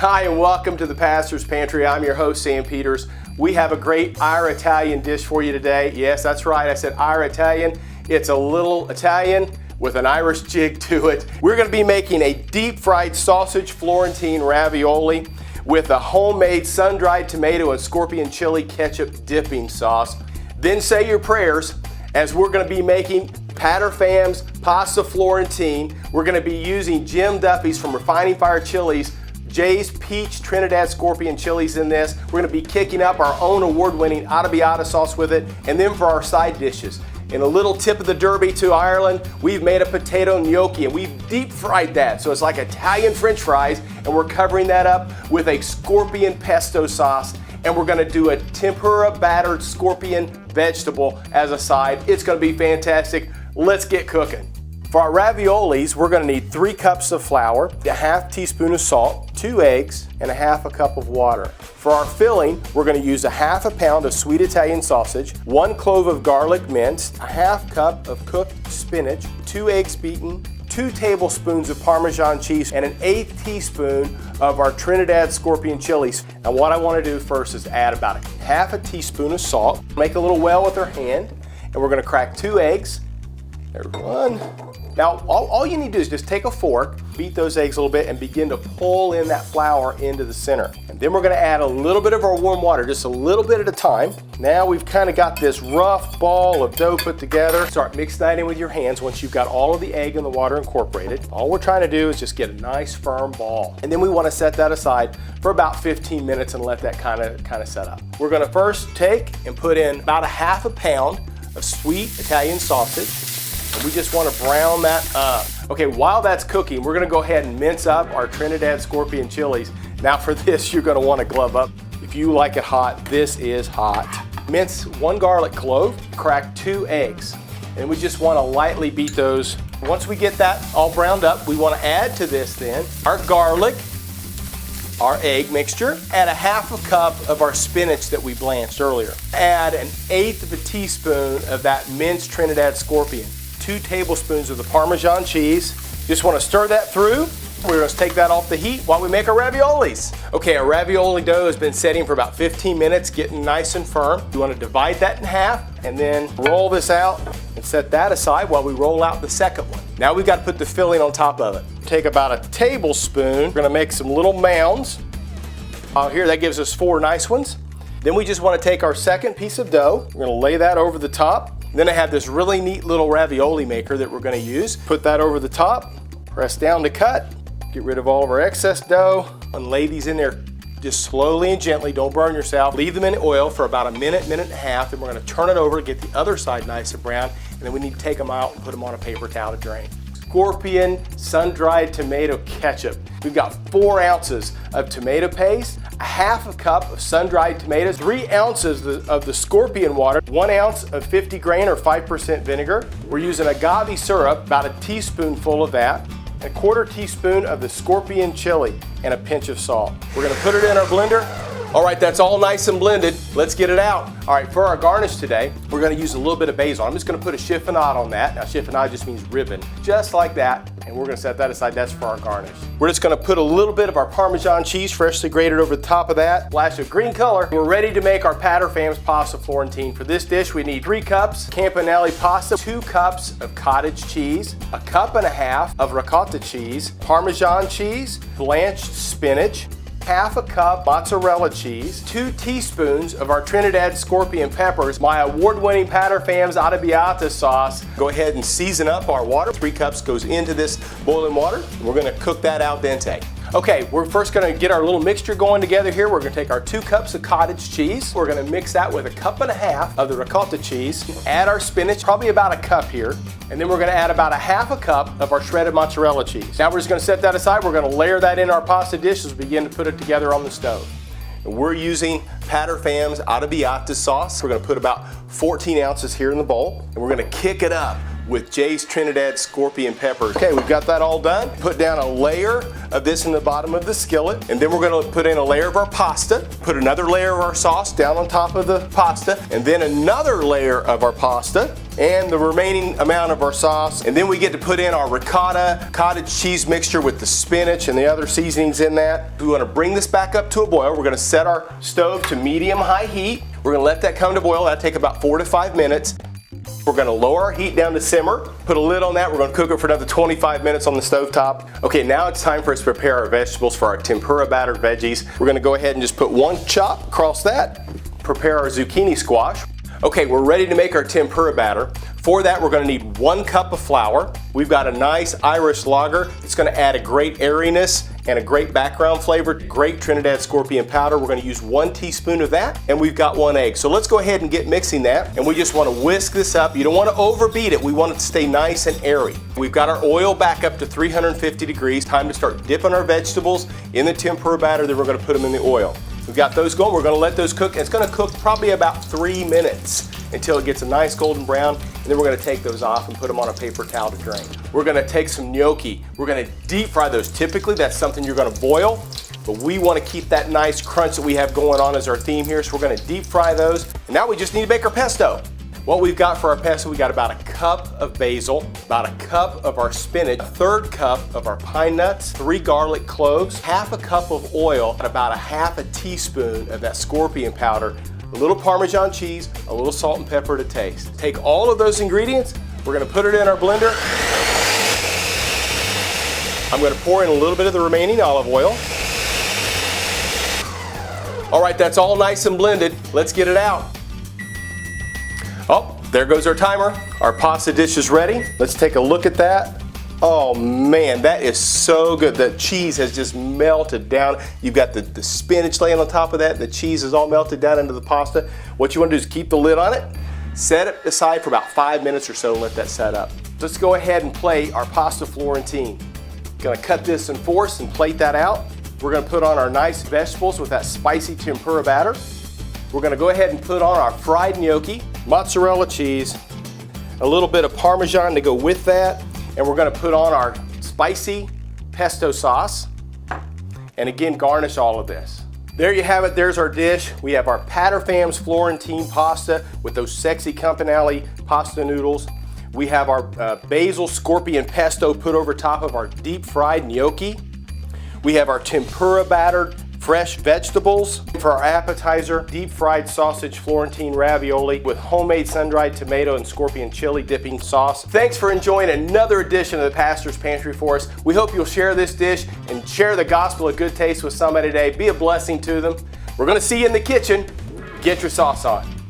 Hi and welcome to the Pastor's Pantry. I'm your host, Sam Peters. We have a great Ira Italian dish for you today. Yes, that's right, I said Ira Italian. It's a little Italian with an Irish jig to it. We're going to be making a deep fried sausage Florentine ravioli with a homemade sun-dried tomato and scorpion chili ketchup dipping sauce. Then say your prayers, as we're going to be making Pater Fam's pasta Florentine. We're going to be using Jim Duffy's from Refining Fire Chilies, Jay's Peach Trinidad Scorpion Chilies in this. We're going to be kicking up our own award-winning arrabbiata sauce with it. And then for our side dishes, in a little tip of the derby to Ireland, we've made a potato gnocchi and we've deep fried that. So it's like Italian French fries, and we're covering that up with a scorpion pesto sauce. And we're gonna do a tempura battered scorpion vegetable as a side. It's gonna be fantastic. Let's get cooking. For our raviolis, we're gonna need 3 cups of flour, a ½ teaspoon of salt, 2 eggs, and a ½ cup of water. For our filling, we're gonna use a ½ pound of sweet Italian sausage, 1 clove of garlic minced, a ½ cup of cooked spinach, 2 eggs beaten, 2 tablespoons of Parmesan cheese, and an 1/8 teaspoon of our Trinidad Scorpion chilies. And what I want to do first is add about a ½ teaspoon of salt. Make a little well with our hand, and we're going to crack 2 eggs. There's 1. Now, all you need to do is just take a fork, beat those eggs a little bit, and begin to pull in that flour into the center. And then we're going to add a little bit of our warm water, just a little bit at a time. Now we've kind of got this rough ball of dough put together. Start mixing that in with your hands once you've got all of the egg and the water incorporated. All we're trying to do is just get a nice firm ball. And then we want to set that aside for about 15 minutes and let that kind of set up. We're going to first take and put in about a ½ pound of sweet Italian sausage. And we just want to brown that up. Okay, while that's cooking, we're going to go ahead and mince up our Trinidad Scorpion chilies. Now for this, you're going to want to glove up. If you like it hot, this is hot. Mince 1 garlic clove, crack 2 eggs. And we just want to lightly beat those. Once we get that all browned up, we want to add to this then our garlic, our egg mixture, add a ½ cup of our spinach that we blanched earlier. Add an 1/8 teaspoon of that minced Trinidad Scorpion. 2 tablespoons of the Parmesan cheese. Just want to stir that through. We're going to take that off the heat while we make our raviolis. Okay, our ravioli dough has been setting for about 15 minutes, getting nice and firm. You want to divide that in half and then roll this out and set that aside while we roll out the second one. Now we've got to put the filling on top of it. Take about a tablespoon. We're going to make some little mounds. Here, that gives us 4 nice ones. Then we just want to take our second piece of dough. We're going to lay that over the top. Then I have this really neat little ravioli maker that we're going to use. Put that over the top, press down to cut, get rid of all of our excess dough, and lay these in there just slowly and gently. Don't burn yourself. Leave them in oil for about a minute, minute and a half. Then we're going to turn it over, get the other side nice and brown, and then we need to take them out and put them on a paper towel to drain. Scorpion sun-dried tomato ketchup. We've got 4 ounces of tomato paste, a ½ cup of sun-dried tomatoes, 3 ounces of the scorpion water, 1 ounce of 50 grain or 5% vinegar. We're using agave syrup, about a teaspoonful of that, a 1/4 teaspoon of the scorpion chili, and a pinch of salt. We're gonna put it in our blender. All right, that's all nice and blended. Let's get it out. All right, for our garnish today, we're gonna use a little bit of basil. I'm just gonna put a chiffonade on that. Now, chiffonade just means ribbon, just like that. And we're gonna set that aside. That's for our garnish. We're just gonna put a little bit of our Parmesan cheese, freshly grated, over the top of that. Flash of green color. We're ready to make our Pater Fam's pasta Florentine. For this dish, we need 3 cups Campanelli pasta, 2 cups of cottage cheese, a 1.5 cups of ricotta cheese, Parmesan cheese, blanched spinach, ½ cup mozzarella cheese, 2 teaspoons of our Trinidad Scorpion peppers, my award-winning Pater Fam's arrabbiata sauce. Go ahead and season up our water. 3 cups goes into this boiling water. We're gonna cook that al dente. Okay, we're first gonna get our little mixture going together here. We're gonna take our 2 cups of cottage cheese. We're gonna mix that with a 1.5 cups of the ricotta cheese. Add our spinach, probably about a cup here. And then we're gonna add about a ½ cup of our shredded mozzarella cheese. Now we're just gonna set that aside. We're gonna layer that in our pasta dish as we begin to put it together on the stove. And we're using Pater Fam's arrabbiata sauce. We're gonna put about 14 ounces here in the bowl. And we're gonna kick it up with Jay's Trinidad scorpion peppers. Okay, we've got that all done. Put down a layer of this in the bottom of the skillet, and then we're gonna put in a layer of our pasta, put another layer of our sauce down on top of the pasta, and then another layer of our pasta, and the remaining amount of our sauce. And then we get to put in our ricotta, cottage cheese mixture with the spinach and the other seasonings in that. We wanna bring this back up to a boil. We're gonna set our stove to medium-high heat. We're gonna let that come to boil. That'll take about 4 to 5 minutes. We're gonna lower our heat down to simmer, put a lid on that. We're gonna cook it for another 25 minutes on the stovetop. Okay, now it's time for us to prepare our vegetables for our tempura battered veggies. We're gonna go ahead and just put one chop across that, prepare our zucchini squash. Okay, we're ready to make our tempura batter. For that, we're gonna need 1 cup of flour. We've got a nice Irish lager. It's gonna add a great airiness and a great background flavor. Great Trinidad scorpion powder. We're gonna use 1 teaspoon of that, and we've got 1 egg. So let's go ahead and get mixing that, and we just wanna whisk this up. You don't wanna overbeat it. We want it to stay nice and airy. We've got our oil back up to 350 degrees. Time to start dipping our vegetables in the tempura batter, then we're gonna put them in the oil. We've got those going. We're gonna let those cook. It's gonna cook probably about 3 minutes until it gets a nice golden brown, and then we're gonna take those off and put them on a paper towel to drain. We're gonna take some gnocchi. We're gonna deep fry those. Typically, that's something you're gonna boil, but we wanna keep that nice crunch that we have going on as our theme here, so we're gonna deep fry those. And now we just need to make our pesto. What we've got for our pesto, we got about a cup of basil, about a cup of our spinach, a 1/3 cup of our pine nuts, 3 garlic cloves, half a cup of oil, and about a half a teaspoon of that scorpion powder, a little Parmesan cheese, a little salt and pepper to taste. Take all of those ingredients, we're gonna put it in our blender. I'm gonna pour in a little bit of the remaining olive oil. All right, that's all nice and blended. Let's get it out. Oh, there goes our timer. Our pasta dish is ready. Let's take a look at that. Oh man, that is so good. The cheese has just melted down. You've got the spinach laying on top of that. The cheese is all melted down into the pasta. What you want to do is keep the lid on it, set it aside for about 5 minutes or so and let that set up. Let's go ahead and plate our pasta Florentine. Gonna cut this in 4ths and plate that out. We're gonna put on our nice vegetables with that spicy tempura batter. We're gonna go ahead and put on our fried gnocchi, mozzarella cheese, a little bit of Parmesan to go with that, and we're gonna put on our spicy pesto sauce, and again, garnish all of this. There you have it, there's our dish. We have our Patterfam's Florentine pasta with those sexy Campanelli pasta noodles. We have our basil scorpion pesto put over top of our deep fried gnocchi. We have our tempura battered fresh vegetables. For our appetizer, deep fried sausage Florentine ravioli with homemade sun-dried tomato and scorpion chili dipping sauce. Thanks for enjoying another edition of the Pastor's Pantry for us. We hope you'll share this dish and share the gospel of good taste with somebody today. Be a blessing to them. We're gonna see you in the kitchen. Get your sauce on.